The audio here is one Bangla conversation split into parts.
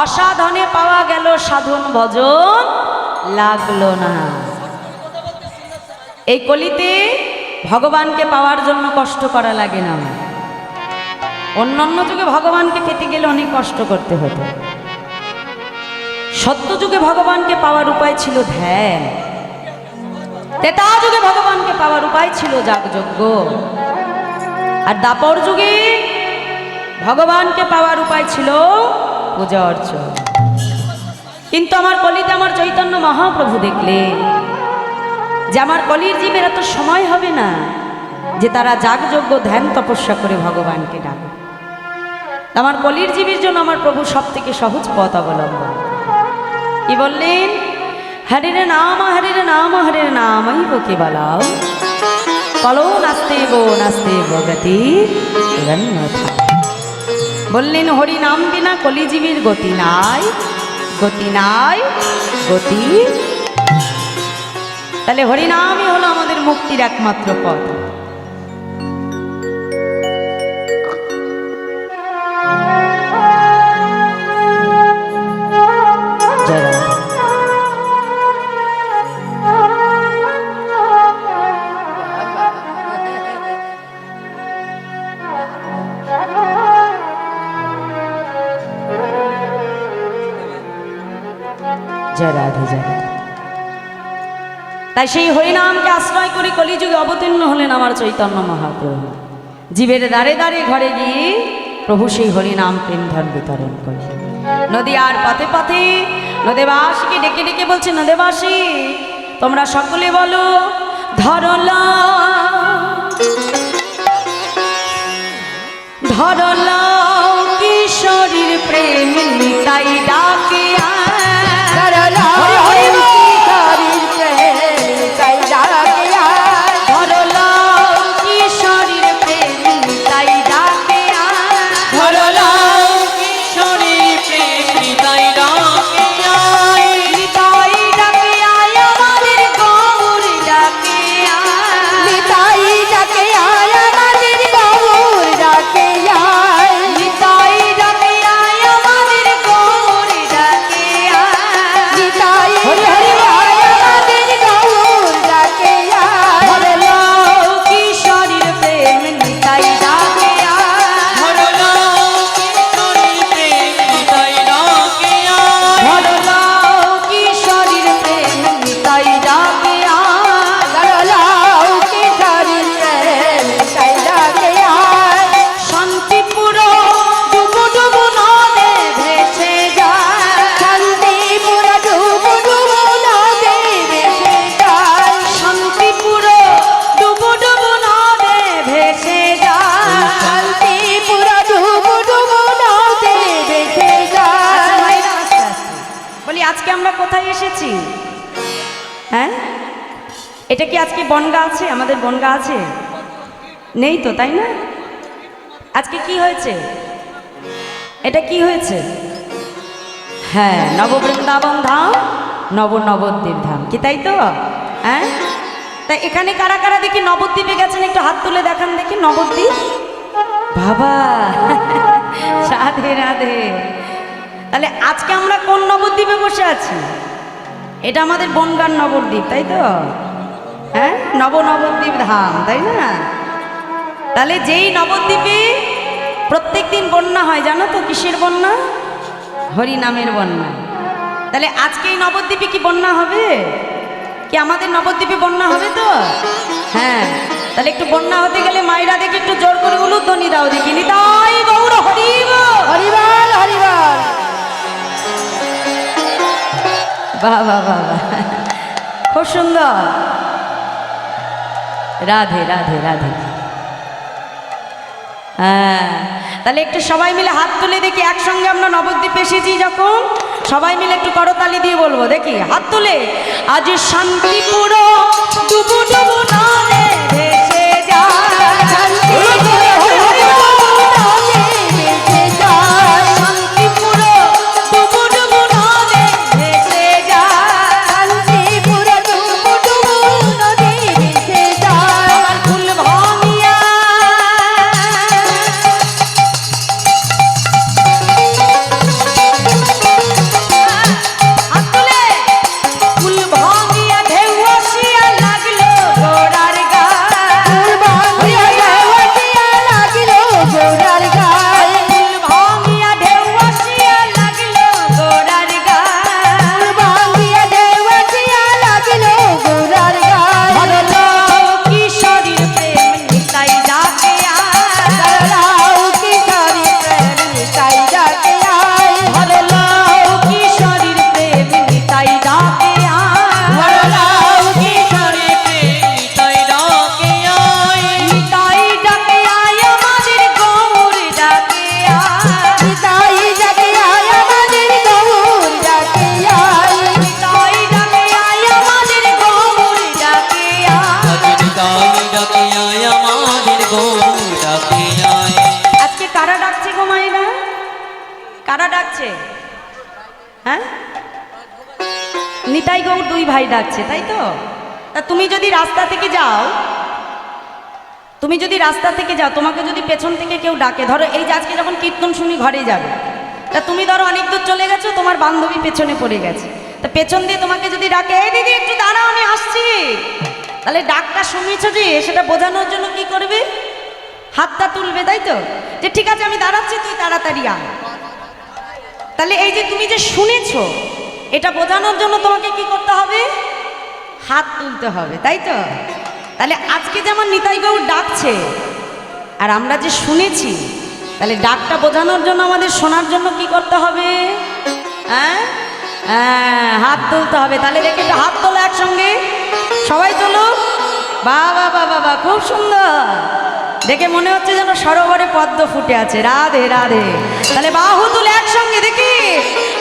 অসাধনে পাওয়া গেল, সাধন ভজন লাগলো না। এই কলিতে ভগবানকে পাওয়ার জন্য কষ্ট করা লাগে না। অন্যান্য যুগে ভগবানকে পেতে গেলে অনেক কষ্ট করতে হতো। সত্য যুগে ভগবানকে পাওয়ার উপায় ছিল ধ্যান, ত্রেতা যুগে ভগবানকে পাওয়ার উপায় ছিল যাগযজ্ঞ, আর দ্বাপর যুগে ভগবানকে পাওয়ার উপায় ছিল পূজা অর্চনা। কিন্তু আমার কলিতে আমার চৈতন্য মহাপ্রভু দেখলে যে আমার কলির জীবের এত সময় হবে না যে তারা যাগযজ্ঞ ধ্যান তপস্যা করে ভগবানকে ডাকে। আমার কলির জীবের জন্য আমার প্রভু সব থেকে সহজ পথ অবলম্বন কি বললেন? হরির নাম হরির নামই বকে বলাও, কলো নাস্তে গতি। বললেন হরি নাম বিনা কলিজীবীর গতি নাই, গতি নাই, গতি। তাহলে হরিনামই হলো আমাদের মুক্তির একমাত্র পথ। তাই সেই হরিনামকে আশ্রয় করে কলিযুগে অবতীর্ণ হলেন আমার চৈতন্য মহাপ্রভু। জীবের দ্বারে দ্বারে ঘরে গিয়ে প্রভু সেই হরিনাম প্রেম ধন বিতরণ করলেন। নদী আর পথে পথে নদেবাসীকে ডেকে ডেকে বলছে, নদেবাসী তোমরা সকলে বলো ধরলা ধরলা কিশোরীর প্রেম তাই ডাকে এটা কি আজকে বনগা আছে? আমাদের বনগা আছে? নেই তো, তাই না? আজকে কি হয়েছে? এটা কি হয়েছে? হ্যাঁ, নববৃন্দাবন ধাম, নবদ্বীপ ধাম, কি তাই তো? হ্যাঁ, তাই এখানে কারা কারা দেখি নবদ্বীপে গেছেন একটু হাত তুলে দেখান দেখি। নবদ্বীপ বাবা, রাধে রাধে। তাহলে আজকে আমরা কোন নবদ্বীপে বসে আছি? এটা আমাদের বনগাঁর নবদ্বীপ, তাই তো? হ্যাঁ, নবদ্বীপ ধাম, তাই না? তাহলে যেই নবদ্বীপে প্রত্যেক দিন বন্যা হয়, জানো তো কিসের বন্যা? হরিনামের বন্যা। তাহলে আজকে এই নবদ্বীপে কি বন্যা হবে? কি আমাদের নবদ্বীপে বন্যা হবে তো? হ্যাঁ, তাহলে একটু বন্যা হতে গেলে মায়েরা দেখে একটু জোর করে উলুধ্বনি দাও দেখি, নিতাই গৌর হরিব হরিবল হরিবল। বাহ বাহ বাহ, খুব সুন্দর। রাধে রাধে রাধে। হ্যাঁ, তাহলে একটু সবাই মিলে হাত তুলে দেখি, একসঙ্গে আমরা নবদ্বীপে এসেছি যখন, সবাই মিলে একটু করতালি দিয়ে বলবো দেখি, হাত তুলে। আজ শান্তিপুর ডুবু ডুবু নালে ভেসে যায়, নিতাই ডাকে আয় আমাদের গৌর ডাকে আয়। আজকে কারা ডাকছে গো মায়েরা? কারা ডাকছে? হ্যাঁ, নিতাই গৌর দুই ভাই ডাকছে, তাই তো? তা তুমি যদি রাস্তা থেকে যাও, তোমাকে যদি পেছন থেকে কেউ ডাকে, ধরো এই যে আজকে যখন কীর্তন শুনি ঘরে যাবে, তা তুমি ধরো অনেক দূর চলে গেছো, তোমার বান্ধবী পেছনে পড়ে গেছে, তা পেছন দিয়ে তোমাকে যদি ডাকে, এই দিদি একটু দাঁড়াও আমি আসছি, তাহলে ডাকটা শুনেছো যে, সেটা বোঝানোর জন্য কি করবে? হাতটা তুলবে, তাই তো? যে ঠিক আছে আমি দাঁড়াচ্ছি, তুই তাড়াতাড়ি আয়। তাহলে এই যে তুমি যে শুনেছো, এটা বোঝানোর জন্য তোমাকে কি করতে হবে? হাত তুলতে হবে, তাই তো? তাহলে আজকে যেমন নিতাই গৌর ডাকছে, আর আমরা যে শুনেছি, তাহলে ডাকটা বোঝানোর জন্য আমাদের শোনার জন্য কি করতে হবে? হ্যাঁ, হাত তুলতে হবে। তাহলে দেখে একটু হাত তোলো একসঙ্গে, সবাই তোলো। বাবা বাবা বাবা, খুব সুন্দর, দেখে মনে হচ্ছে যেন সরোবরে পদ্ম ফুটে আছে। রাধে রাধে। তাহলে বাহু তুলে একসঙ্গে দেখি,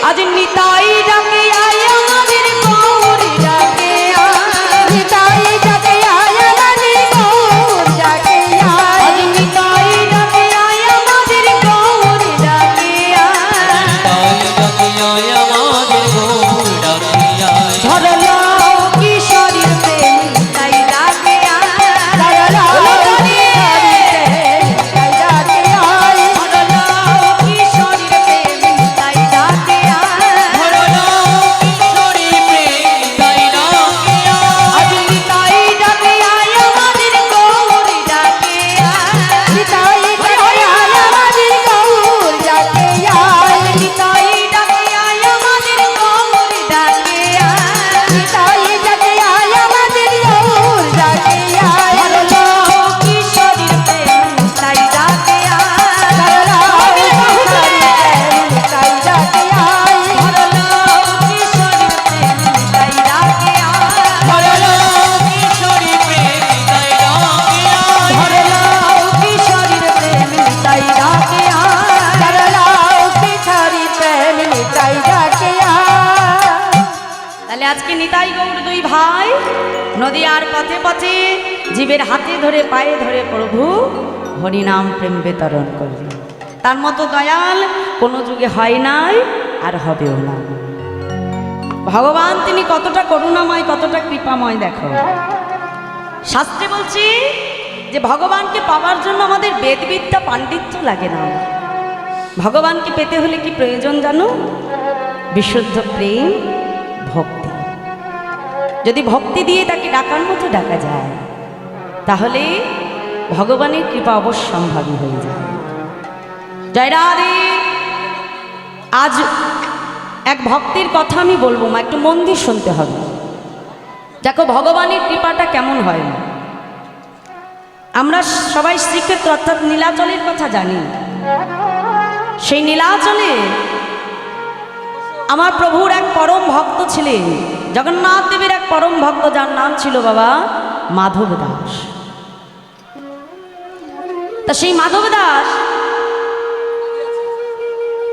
আজ নিতাই ডাকে আয় আমাদের গৌর ডাকে আয়, নিতাই ডাকে আয় আমাদের গৌর ডাকে আয়, আজ নিতাই ডাকে আয় আমাদের গৌর ডাকে আয়, নিতাই ডাকে আয় আমাদের গৌর ডাকে আয়। ধরলাও কিশোরীর প্রেম নিতাই ডাকে আয়, ধরলাও কিশোরীর প্রেম নিতাই ডাকে আয়, ধরলাও কিশোরীর প্রেম নিতাই ডাকে আয়, ধরলাও কিশোরীর প্রেম নিতাই ডাকে আয়। আজ নিতাই ডাকে আয় আমাদের গৌর ডাকে আয়, নিতাই ডাকে আয় আমাদের গৌর ডাকে আয়, নিতাই ডাকে আয় আমাদের গৌর ডাকে আয়, নিতাই ডাকে আয় আমাদের গৌর ডাকে আয়, ধরলাও কিশোরীর প্রেম নিতাই ডাকে আয়, ধরলাও কিশোরীর প্রেম নিতাই ডাকে আয়, ধরলাও কিশোরীর প্রেম নিতাই ডাকে আয়, ধরলাও কিশোরীর প্রেম নিতাই ডাকে আয়। ধরলাও কিশোরীর প্রেম নিতাই ডাকে আয়, ধরলাও কিশোরীর প্রেম নিতাই ডাকে আয়। তাহলে আজকে নিতাই গৌর দুই ভাই নদীয়ার পথে পথে জীবের হাতে ধরে পায়ে ধরে প্রভু হরিনাম প্রেম বিতরণ করবে। তার মতো দয়াল কোনো যুগে হয় নাই আর হবেও না। ভগবান তিনি কতটা করুণাময়, কতটা কৃপাময় দেখো। শাস্ত্রে বলছি যে ভগবানকে পাওয়ার জন্য আমাদের বেদবিদ্যা পাণ্ডিত্য লাগে না। ভগবানকে পেতে হলে কি প্রয়োজন জানো? বিশুদ্ধ প্রেম, ভক্তি। যদি ভক্তি দিয়ে তাকে ডাকার মতো ডাকা যায়, তাহলে ভগবানের কৃপা অবশ্যম্ভাবী হয়ে যায়। জয় রাধে। আজ এক ভক্তির কথা আমি বলবো মা, একটু মন দিয়ে শুনতে হবে। দেখো ভগবানের কৃপাটা কেমন হয়। আমরা সবাই শ্রীক্ষেত্র অর্থাৎ নীলাচলের কথা জানি। সেই নীলাচলে আমার প্রভুর এক পরম ভক্ত ছিলেন, জগন্নাথ দেবের এক পরম ভক্ত, যার নাম ছিল বাবা মাধব দাস। তা সেই মাধব দাস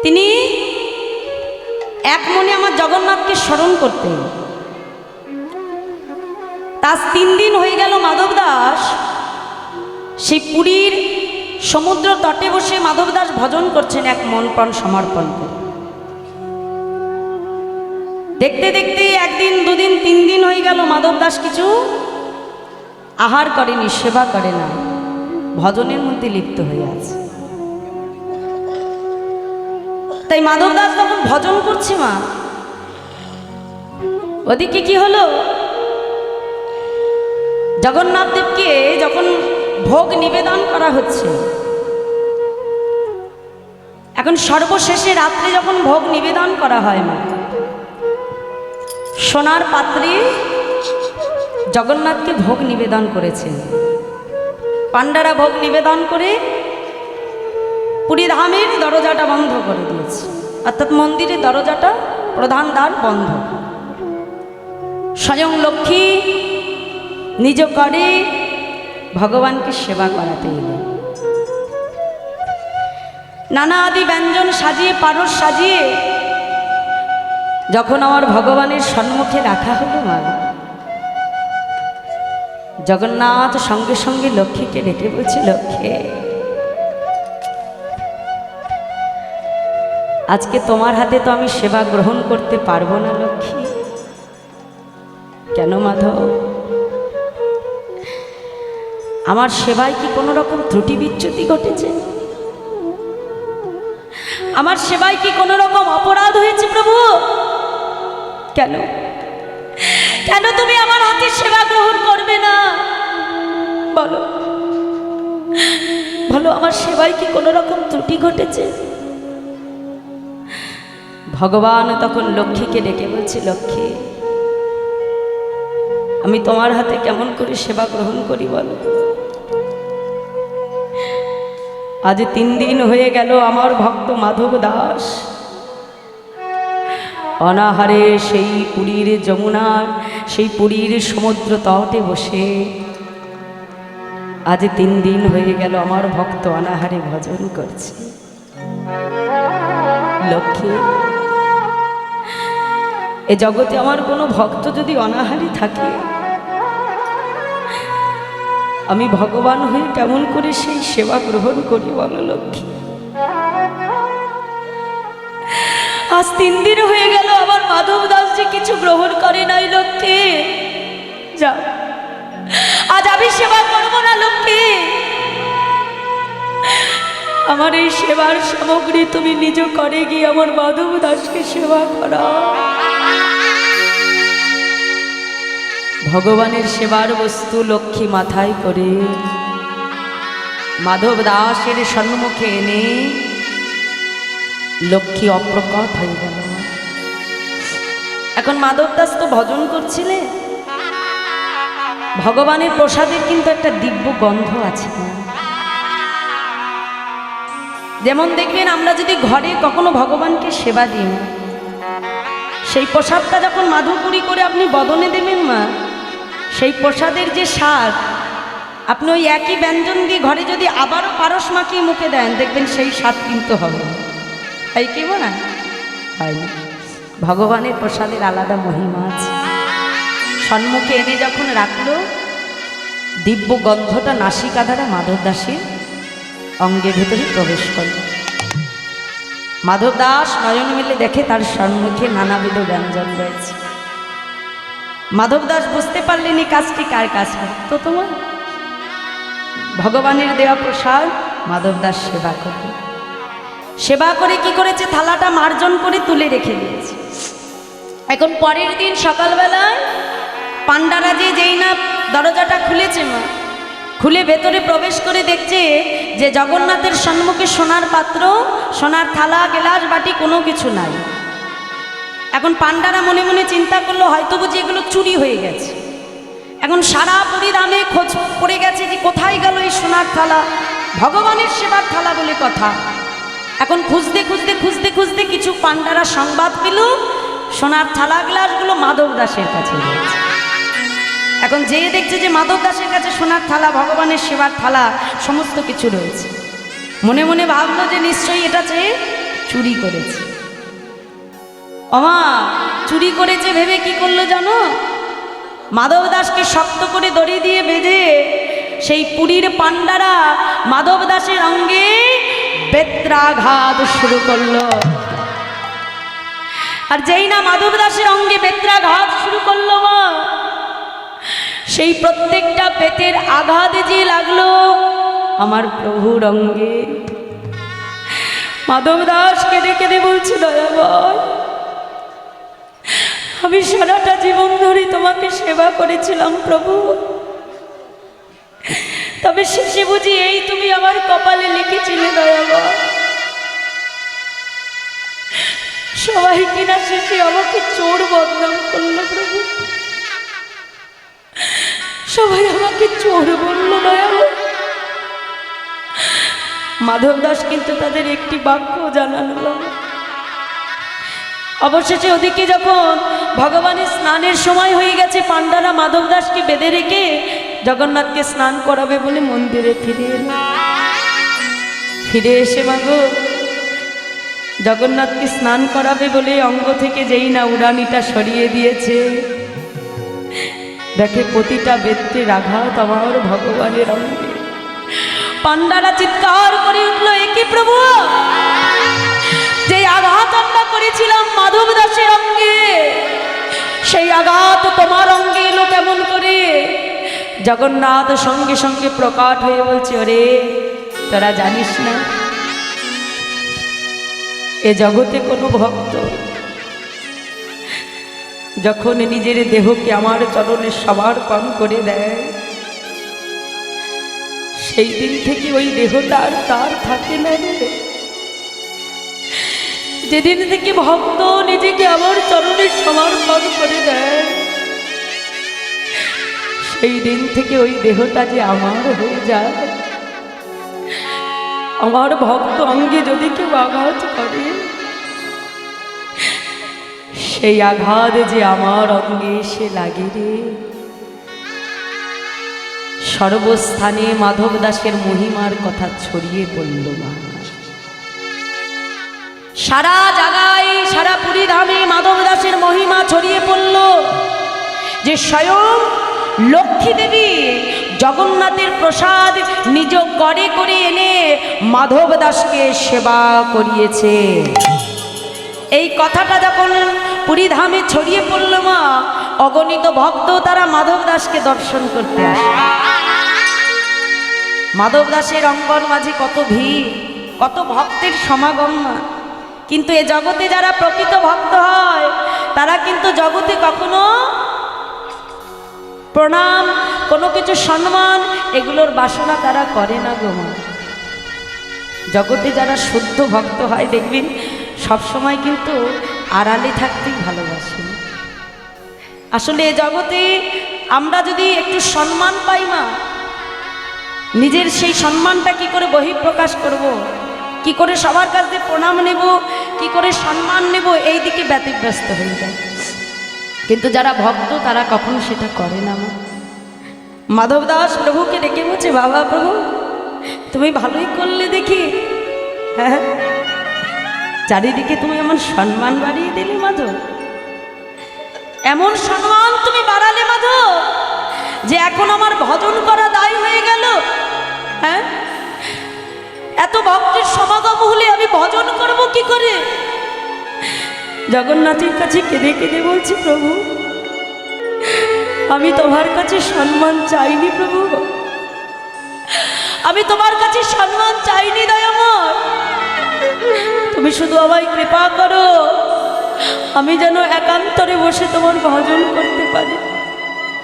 তিনি এক মনে আমার জগন্নাথকে স্মরণ করতেন। তার 3 দিন হয়ে গেল মাধব দাস সেই পুরীর সমুদ্র তটে বসে মাধব দাস ভজন করছেন এক মন প্রাণ সমর্পণ করে। দেখতে দেখতে 1 দিন 2 দিন 3 দিন হয়ে গেল, মাধব দাস কিছু আহার করেনি, সেবা করে না, ভজনের মধ্যে লিপ্ত হয়ে আছে। তাই মাধব দাস যখন ভজন করছে মা, ওদিকে কি হলো, জগন্নাথ দেবকে যখন ভোগ নিবেদন করা হচ্ছে, এখন সর্বশেষে রাত্রে যখন ভোগ নিবেদন করা হয় মা, সোনার পাত্রে জগন্নাথকে ভোগ নিবেদন করেছে। পাণ্ডারা ভোগ নিবেদন করে পুরী ধামের দরজাটা বন্ধ করে দিয়েছে, অর্থাৎ মন্দিরের দরজাটা প্রধান দ্বার বন্ধ। স্বয়ং লক্ষ্মী নিজ করে ভগবানকে সেবা করাতে এলেন। নানা আদি ব্যঞ্জন সাজিয়ে, পারস সাজিয়ে যখন আমার ভগবানের সম্মুখে রাখা হলো মা, জগন্নাথ সঙ্গে সঙ্গে লক্ষ্মীকে ডেকে বলছে, লক্ষ্মী আজকে তোমার হাতে তো আমি সেবা গ্রহণ করতে পারবো না লক্ষ্মী। কেন মাধব? আমার সেবায় কি কোনো রকম ত্রুটি বিচ্যুতি ঘটেছে? আমার সেবায় কি কোনো রকম অপরাধ হয়েছে প্রভু? কেন কেন তুমি আমার হাতে সেবা গ্রহণ করবে না? বলো বলো, আমার সেবায় কি কোনো রকম ত্রুটি ঘটেছে? ভগবান তখন লক্ষ্মীকে ডেকে বলছে, লক্ষ্মী আমি তোমার হাতে কেমন করে সেবা গ্রহণ করি বলো? আজ 3 দিন হয়ে গেল আমার ভক্ত মাধব দাস অনাহারে সেই পুরীর যমুনার, সেই পুরীর সমুদ্র তটে বসে আজ 3 দিন হয়ে গেল আমার ভক্ত অনাহারে ভজন করছে। লক্ষ্মী এ জগতে আমার কোনো ভক্ত যদি অনাহারী থাকে, আমি ভগবান হয়ে কেমন করে সেই সেবা গ্রহণ করি বলো লক্ষ্মী? আজ 3 দিন হয়ে গেল আমার মাধব দাস যে কিছু গ্রহণ করে নাই লক্ষ্মী। যা আজ আমি সেবা করবো না লক্ষ্মী। আমার এই সেবার সামগ্রী তুমি নিজ করে গিয়ে আমার মাধব দাসকে সেবা করা। ভগবানের সেবার বস্তু লক্ষ্মী মাথায় করে মাধব দাসের সম্মুখে এনে লক্ষ্মী অপ্রকট হয়ে গেল। এখন মাধব দাস তো ভজন করছিলে, ভগবানের প্রসাদের কিন্তু একটা দিব্য গন্ধ আছে। যেমন দেখবেন আমরা যদি ঘরে কখনো ভগবানকে সেবা দিই, সেই প্রসাদটা যখন মাধুপুরি করে আপনি বদনে দেবেন মা, সেই প্রসাদের যে স্বাদ, আপনি ওই একই ব্যঞ্জন দিয়ে ঘরে যদি আবারও পারস মাখিয়ে মুখে দেন, দেখবেন সেই স্বাদ কিন্তু হবে। তাই কি না? হয় না। ভগবানের প্রসাদের আলাদা মহিমা আছে। সম্মুখে এনে যখন রাখলো, দিব্য গন্ধটা নাসিকা দ্বারা মাধব দাসের অঙ্গের ভেতরে প্রবেশ করল। মাধব দাস নয়ন মিলে দেখে তার সম্মুখে নানাবিধ ব্যঞ্জন রয়েছে। মাধব দাস বুঝতে পারলেনি কাজটি কার কাজ, তো তোমার ভগবানের দেওয়া প্রসাদ। মাধব দাস সেবা করবে, সেবা করে কি করেছে, থালাটা মার্জন করে তুলে রেখে দিয়েছে। এখন পরের দিন সকালবেলায় পাণ্ডারা যেই না দরজাটা খুলেছে মা, খুলে ভেতরে প্রবেশ করে দেখছে যে জগন্নাথের সম্মুখে সোনার পাত্র, সোনার থালা, গ্লাস, বাটি কোনো কিছু নাই। এখন পাণ্ডারা মনে মনে চিন্তা করলো হয়তো বুঝি এগুলো চুরি হয়ে গেছে। এখন সারা পরিধামে খোঁজ পড়ে গেছে যে কোথায় গেল এই সোনার থালা, ভগবানের সেবার থালা বলে কথা। এখন খুঁজতে খুঁজতে খুঁজতে খুঁজতে কিছু পাণ্ডারা সংবাদ পেল সোনার থালা গ্লাসগুলো মাধব দাসের কাছে রয়েছে। এখন যেয়ে দেখছে যে মাধব দাসের কাছে সোনার থালা, ভগবানের সেবার থালা সমস্ত কিছু রয়েছে। মনে মনে ভাবলো যে নিশ্চয়ই এটা চেয়ে চুরি করেছে। অমা চুরি করেছে ভেবে কি করলো জানো, মাধব দাসকে শক্ত করে দড়ি দিয়ে বেঁধে সেই পুরীর পাণ্ডারা মাধব দাসের অঙ্গে বেত্রাঘাত শুরু করলো। আর যেই না মাধব দাসের অঙ্গে বেত্রাঘাত শুরু করলো মা, সেই প্রত্যেকটা বেতের আঘাত যে লাগলো আমার প্রভুর অঙ্গে। মাধব দাস কেঁদে কেঁদে বলছে, দয়াময় আমি সারাটা জীবন ধরে তোমাকে সেবা করেছিলাম প্রভু, তবে শেষে বুঝি এই তুমি আমার কপালে লিখেছিলে দয়াময়। সবাই কিনা শেষে আমাকে চোর বদনাম করলো প্রভু, সবাই আমাকে চোর বলল দয়াময়। মাধব দাস কিন্তু তাদের একটি বাক্য জানালো। অবশেষে ওদিকে যখন ভগবানের স্নানের সময় হয়ে গেছে, পাণ্ডারা মাধব দাসকে বেঁধে রেখে জগন্নাথকে স্নান করাবে বলে মন্দিরে ফিরে এলো। ফিরে এসে মাগো জগন্নাথকে স্নান করাবে বলে অঙ্গ থেকে যেই না উড়ানিটা সরিয়ে দিয়েছে, দেখে প্রতিটা ব্যক্তির আঘাত আমার ভগবানের অঙ্গে। পান্ডারা চিৎকার করে উঠলো, একে প্রভু, যে আঘাত আমরা করেছিলাম মাধব দাসের অঙ্গে, সেই আঘাত তোমার অঙ্গে এলো কেমন করে? জগন্নাথ সঙ্গে সঙ্গে প্রকট হয়ে বলছে, ওরে তোরা জানিস না, এ জগতে কোনো ভক্ত যখন নিজের দেহকে আমার চরণে সমর্পণ করে দেয়, সেই দিন থেকে ওই দেহটা আর তার থাকে না রে। যেদিন থেকে ভক্ত নিজেকে আমার চরণে সমর্পণ করে দেয়, সেই দিন থেকে ওই দেহটা যে আমার হয়ে যায়। আমার ভক্ত অঙ্গে যদি কেউ আঘাত করে, সেই আঘাত যে আমার অঙ্গে এসে লাগে রে। সর্বস্থানে মাধব দাসের মহিমার কথা ছড়িয়ে পড়ল মা। সারা জায়গায়, সারা পুরী ধামে মাধব দাসের মহিমা ছড়িয়ে পড়ল, যে স্বয়ং লক্ষ্মী দেবী জগন্নাথের প্রসাদ নিজ করে করে এনে মাধব দাসকে সেবা করিয়েছে। এই কথাটা যখন পুরী ধামে ছড়িয়ে পড়ল মা, অগণিত ভক্ত তারা মাধব দাসকে দর্শন করতে আসে। মাধব দাসের অঙ্গন মাঝে কত ভিড়, কত ভক্তের সমাগম মা। কিন্তু এ জগতে যারা প্রকৃত ভক্ত হয়, তারা কিন্তু জগতে কখনো প্রণাম, কোনো কিছু সম্মান, এগুলোর বাসনা তারা করে না গো মা। জগতে যারা শুদ্ধ ভক্ত হয় দেখবেন সবসময় কিন্তু আড়ালে থাকতেই ভালোবাসেন। আসলে এ জগতে আমরা যদি একটু সম্মান পাই মা, নিজের সেই সম্মানটা কি করে বহিঃপ্রকাশ করব, কি করে সবার কাছে প্রণাম নেব, কি করে সম্মান নেব, এই দিকে ব্যতিব্যস্ত হয়ে যায়। কিন্তু যারা ভক্ত তারা কখনো সেটা করে না মা। মাধব দাস প্রভুকে ডেকে বলছে, বাবা প্রভু তুমি ভালোই করলে দেখি, হ্যাঁ চারিদিকে তুমি এমন সম্মান বাড়িয়ে দিলে মাধব, এমন সম্মান তুমি বাড়ালে মাধব, যে এখন আমার ভজন করা দায় হয়ে গেল। হ্যাঁ, এত ভক্তের সমাগম হলে আমি ভজন করব কি করে? জগন্নাথের কাছে কেঁদে কেঁদে বলছি, প্রভু আমি তোমার কাছে সম্মান চাইনি প্রভু, আমি তোমার কাছে সম্মান চাইনি দয়াময়, তুমি শুধু আমায় কৃপা করো, আমি যেন একান্তরে বসে তোমার ভজন করতে পারি।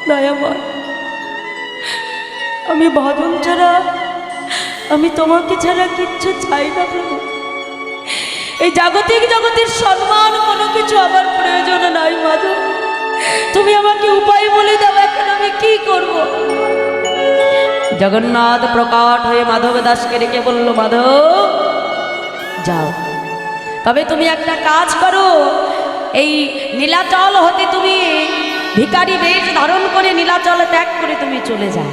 দয়াময়, আমি ভজন ছাড়া, আমি তোমাকে ছাড়া কিচ্ছু চাই না প্রভু। এই জাগতিক জগতের সম্মান কোনো কিছু আমার প্রয়োজন নাই মাধব, তুমি আমাকে উপায় বলে দাও, এখন আমি কি করব? জগন্নাথ প্রকট হয়ে মাধব দাসকে ডেকে বলল, মাধব যাও, তবে তুমি একটা কাজ করো, এই নীলাচল হতে তুমি ভিখারি বেশ ধারণ করে নীলাচল ত্যাগ করে তুমি চলে যাও।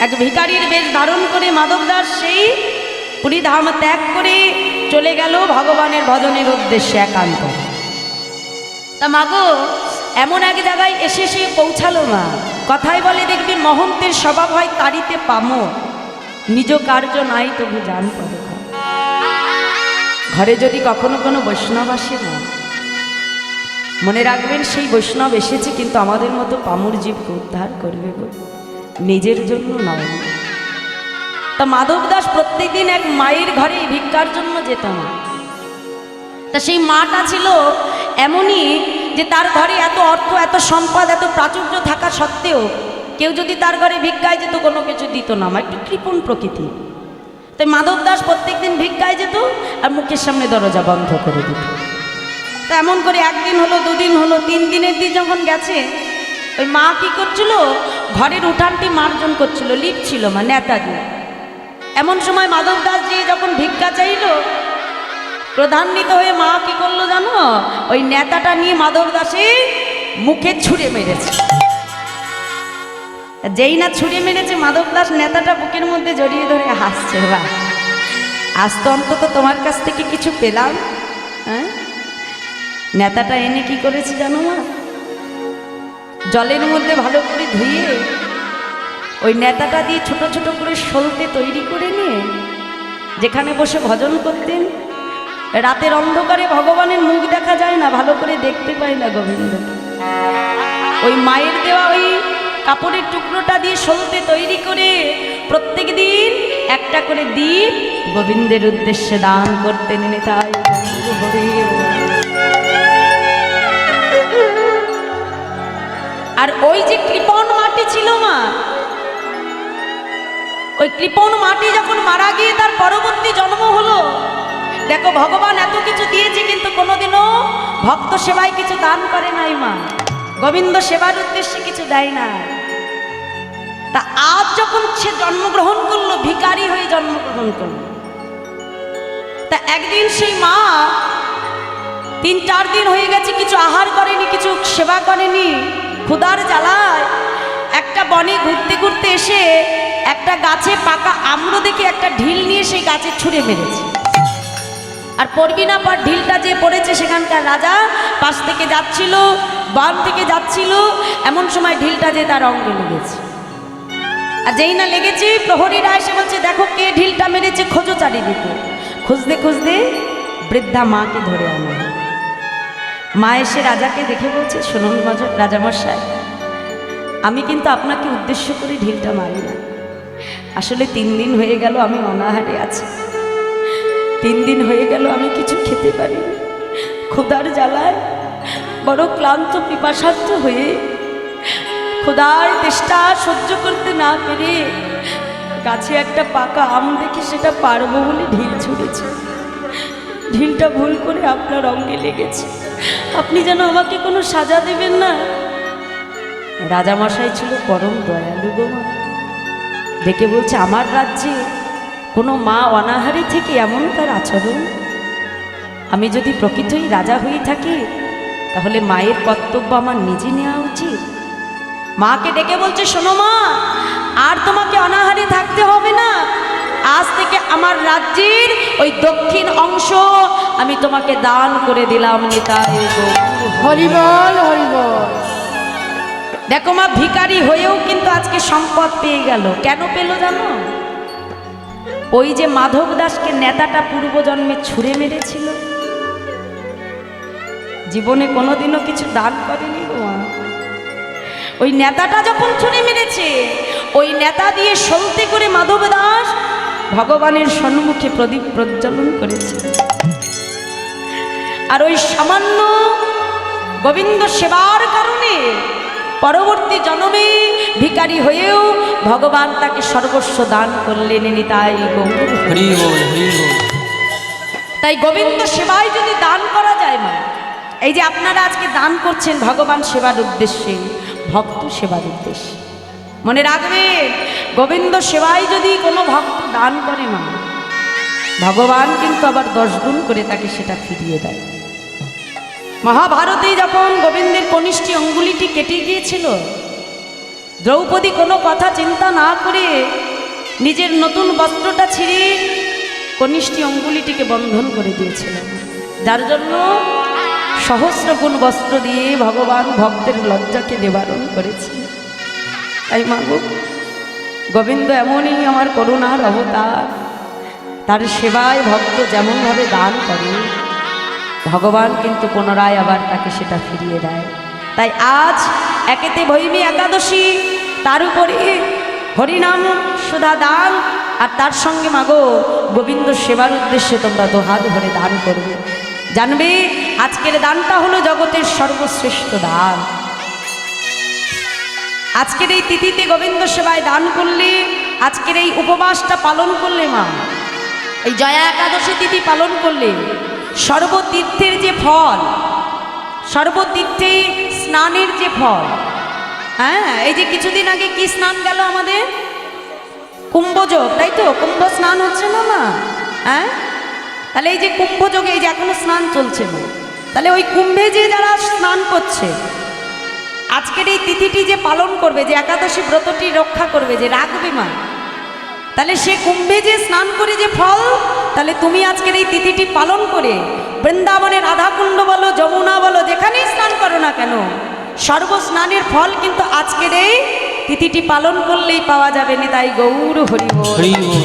এক ভিখারির বেশ ধারণ করে মাধব দাস সেই পুরী ধাম ত্যাগ করে চলে গেল ভগবানের ভজনের উদ্দেশ্যে একান্ত। তা মাগো এমন এক জায়গায় এসে সে পৌঁছালো মা। কথায় বলে দেখবি মহন্তের স্বভাব হয় তারিতে পামো, নিজ কার্য নাই তবু জান পরে। ঘরে যদি কখনো কোনো বৈষ্ণব আসে না, মনে রাখবেন সেই বৈষ্ণব এসেছে কিন্তু আমাদের মতো পামর জীবকে উদ্ধার করবে গো, নিজের জন্য নয়। তা মাধব দাস প্রত্যেকদিন এক মায়ের ঘরে ভিক্ষার জন্য যেতাম। তা সেই মাটা ছিল এমনই যে তার ঘরে এত অর্থ, এত সম্পদ, এত প্রাচুর্য থাকা সত্ত্বেও কেউ যদি তার ঘরে ভিক্ষায় যেত কোনো কিছু দিত না। আমার একটু কৃপণ প্রকৃতি, তাই মাধব দাস প্রত্যেকদিন ভিক্ষায় যেত আর মুখের সামনে দরজা বন্ধ করে দিত। তা এমন করে একদিন হলো, দুদিন হলো, 3 দিনের দিন যখন গেছে, ওই মা কি করছিল, ঘরের উঠানটি মার্জন করছিল, লিপ ছিল মা নেতা দিয়ে। এমন সময় মাধব দাস যে যখন ভিক্ষা চাইল, প্রধান্বিত হয়ে মা কি করলো জানো, ওই নেতাটা নিয়ে মাধব দাসের মুখে ছুঁড়ে মেরেছে। যেই না ছুঁড়ে মেরেছে, মাধব দাস নেতাটা বুকের মধ্যে জড়িয়ে ধরে হাসছে, বা আজ তো অন্তত তোমার কাছ থেকে কিছু পেলাম। হ্যাঁ, নেতাটা এনে কি করেছে জানো মা, জলের মধ্যে ভালো করে ধুয়ে ওই নেতাটা দিয়ে ছোট ছোট করে সলতে তৈরি করে নিয়ে যেখানে বসে ভজন করতেন। রাতের অন্ধকারে ভগবানের মুখ দেখা যায় না, ভালো করে দেখতে পায় না গোবিন্দকে। ওই মায়ের দেওয়া ওই কাপড়ের টুকরোটা দিয়ে সলতে তৈরি করে প্রত্যেক দিন একটা করে দ্বীপ গোবিন্দের উদ্দেশ্যে দান করতেন। তাই আর ওই যে কৃপণ মাটি ছিল মা, ওই কৃপণ মাটি যখন মারা গিয়ে তার পরবর্তী জন্ম হলো, দেখো ভগবান এত কিছু দিয়েছে কিন্তু কোনোদিনও ভক্ত সেবায় কিছু দান করে নাই মা, গোবিন্দ সেবার উদ্দেশ্যে কিছু দেয় না। তা আজ যখন সে জন্মগ্রহণ করলো, ভিখারি হয়ে জন্মগ্রহণ করলো, তা একদিন সেই মা 3-4 দিন হয়ে গেছে কিছু আহার করেনি, কিছু সেবা করেনি, ক্ষুধার জ্বালায় একটা বনে ঘুরতে ঘুরতে এসে একটা গাছে পাকা আম্র দেখে একটা ঢিল নিয়ে সেই গাছে ছুঁড়ে মেরেছে। আর পড়বি না পর ঢিলটা যে পড়েছে সেখানকার রাজা পাশ থেকে যাচ্ছিল, বান থেকে যাচ্ছিল, এমন সময় ঢিলটা যে তার অঙ্গে লেগেছে। আর যেই না লেগেছে প্রহরীরা এসে বলছে দেখো কে ঢিলটা মেরেছে, খোঁজো চারিদিকে। খুঁজতে খুঁজতে বৃদ্ধা মাকে ধরে আনা। মা এসে রাজাকে দেখে বলছে শুনুন রাজামশাই, আমি কিন্তু আপনাকে উদ্দেশ্য করে ঢিলটা মারি না, আসলে 3 দিন হয়ে গেল আমি অনাহারে আছি, 3 দিন হয়ে গেল আমি কিছু খেতে পারিনি, ক্ষুধার জ্বালায় বড় ক্লান্ত পিপাসার্থ হয়ে ক্ষুধার তেষ্টা সহ্য করতে না পেরে গাছে একটা পাকা আম দেখে সেটা পারবো বলে ঢিল ছুঁড়েছে, ঢিলটা ভুল করে আপনার অঙ্গে লেগেছে, আপনি যেন আমাকে কোনো সাজা দেবেন না। রাজামশাই ছিল পরম দয়ালু গো মা, দেখে বলছে আমার রাজ্যে কোনো মা অনাহারে থেকে এমন তার আচরণ, আমি যদি প্রকৃতই রাজা হয়ে থাকি তাহলে মায়ের কর্তব্য আমার নিজে নেওয়া উচিত। মাকে ডেকে বলছে শোনো মা, আর তোমাকে অনাহারে থাকতে হবে না, আজ থেকে আমার রাজ্যের ওই দক্ষিণ অংশ আমি তোমাকে দান করে দিলাম। নিতাই হরিবল হরিবল। দেখো মা, ভিখারি হয়েও কিন্তু আজকে সম্পদ পেয়ে গেল। কেন পেল জানো? ওই যে মাধব দাসকে নেতাটা পূর্বজন্মে ছুঁড়ে মেরেছিল, জীবনে কোনোদিনও কিছু দান করেনি গো মা। ওই নেতাটা যখন ছুঁড়ে মেরেছে, ওই নেতা দিয়ে সলতে করে মাধব দাস ভগবানের সম্মুখে প্রদীপ প্রজ্বলন করেছে। আর ওই সামান্য গোবিন্দ সেবার কারণে পরবর্তী জন্মে ভিখারি হয়েও ভগবান তাকে সর্বস্ব দান করলেন। নিতাই গৌর হরি বল হরি বল। তাই গোবিন্দ সেবায় যদি দান করা যায় মা, এই যে আপনারা আজকে দান করছেন ভগবান সেবার উদ্দেশ্যে, ভক্ত সেবার উদ্দেশ্যে, মনে রাখবেন গোবিন্দ সেবায় যদি কোনো ভক্ত দান করে মা, ভগবান কিন্তু আবার 10 গুণ করে তাকে সেটা ফিরিয়ে দেয়। মহাভারতে যখন গোবিন্দের কনিষ্ঠী অঙ্গুলিটি কেটে গিয়েছিল, দ্রৌপদী কোনো কথা চিন্তা না করে নিজের নতুন বস্ত্রটা ছিঁড়ে কনিষ্ঠী অঙ্গুলিটিকে বন্ধন করে দিয়েছিলেন, যার জন্য সহস্র গুণ বস্ত্র দিয়ে ভগবান ভক্তের লজ্জাকে নিবারণ করেছে। তাই মাগো, গোবিন্দ এমনই আমার করুণার অবতার, তার সেবায় ভক্ত যেমনভাবে দান করে ভগবান কিন্তু পুনরায় আবার তাকে সেটা ফিরিয়ে দেয়। তাই আজ একেতে ভৈমী একাদশী, তার উপরে হরিনাম সুধা দান, আর তার সঙ্গে মাগো গোবিন্দ সেবার উদ্দেশ্যে তোমরা 2 হাত ভরে দান করবে। জানবে আজকের দানটা হলো জগতের সর্বশ্রেষ্ঠ দান। আজকের এই তিথিতে গোবিন্দ সেবায় দান করলে, আজকের এই উপবাসটা পালন করলে মা, এই জয়া একাদশী তিথি পালন করলে সর্বতীর্থের যে ফল, সর্বতীর্থে স্নানের যে ফল, হ্যাঁ, এই যে কিছুদিন আগে কি স্নান গেল আমাদের, কুম্ভযোগ, তাই তো? কুম্ভ স্নান হচ্ছে না মা? হ্যাঁ, তাহলে এই যে কুম্ভযোগে এই যে এখনো স্নান চলছে না, তাহলে ওই কুম্ভে যে যারা স্নান করছে, আজকের এই তিথিটি যে পালন করবে, যে একাদশী ব্রতটি রক্ষা করবে, যে রাখবে মা, তাহলে সে কুম্ভে যে স্নান করে যে ফল, তাহলে তুমি আজকের এই তিথিটি পালন করে বৃন্দাবনের রাধাকুণ্ড বলো, যমুনা বলো, যেখানেই স্নান করো না কেন, সর্বস্নানের ফল কিন্তু আজকের এই তিথিটি পালন করলেই পাওয়া যাবে না, তাই গৌর হরি বল। হরি বল।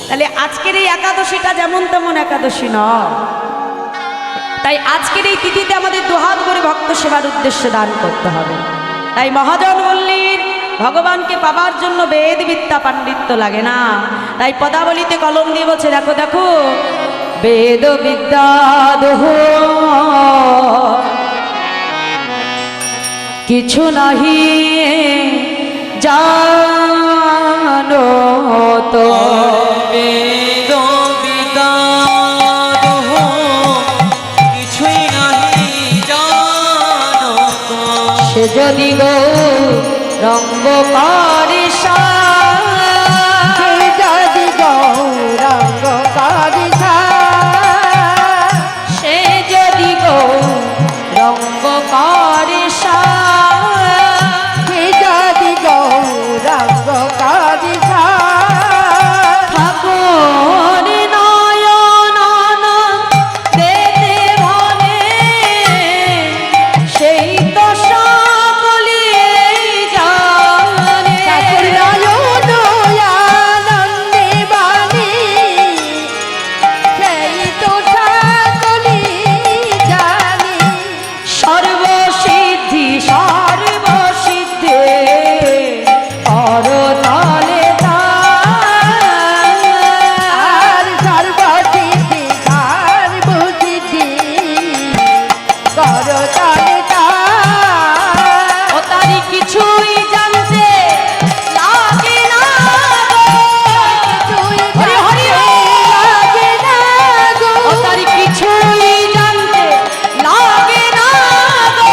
তাহলে আজকের এই একাদশীটা যেমন তেমন একাদশী নয়, তাই আজকের এই তিথিতে আমাদের দুহাত করে ভক্ত সেবার উদ্দেশ্যে দান করতে হবে। তাই মহাজন বললেন ভগবানকে পাবার জন্য বেদ বিদ্যা পাণ্ডিত্য লাগে না, তাই পদাবলিতে কলম দিয়ে বলছে দেখো দেখো বেদ বিদ্যা দোহ কিছু নাহি জানো তো। বেদ বিদ্যাদহ কিছুই নাহি জানো তো। সে যদি গো রঙ্গ পারিষা যদি গৌরাঙ্গ কারিষা সে যদি গো রঙ্গ পারিষা যদি গৌরাঙ্গ কারিষা ঠাকুর নয়ন দেতে ভনে সেই তো সকলে জানে। ঠাকুর নয়ন আনন্দে বাণী সেই তো সকলি জানি। সর্বসিদ্ধি সর্বসিদ্ধে করতলে আর সর্বসিদ্ধি সর্বসিদ্ধি করতালে ও তারি কিছুই জানতে লাগে না গো। হরি হরি লাগে না গো। ও তারি কিছুই জানতে লাগে না গো।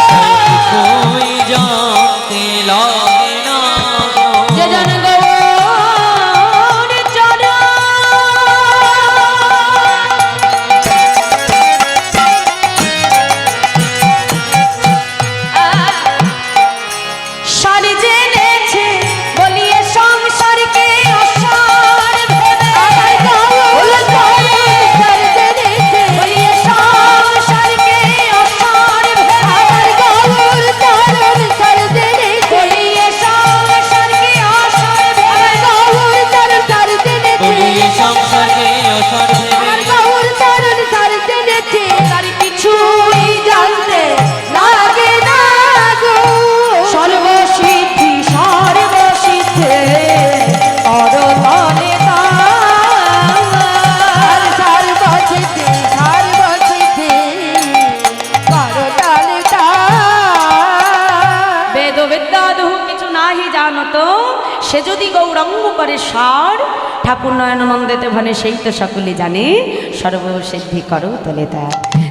কিছুই জানতে লাগে না গো। যে জন গৌর চরণ সার জেনেছে বলিয়ে সংসারকে অসার ভেবে বলিয়ে সংসারকে অসার ভেবে বলিয়ে সংসারকে অসার ভেবে বলিয়ে সংসারকে অসার ভেবে তার কিছুই জানতে লাগে না গো। সর্বসিদ্ধি সর্বসিদ্ধে করতলে বেদ বিদ্যাদহ কিছু নাহি জানত সে যদি গৌরাঙ্গ করে সার ঠাকুর নয়ন নন্দেতে ভনে সেই তো সকলে জানে সর্বসিদ্ধি করো তলে তা।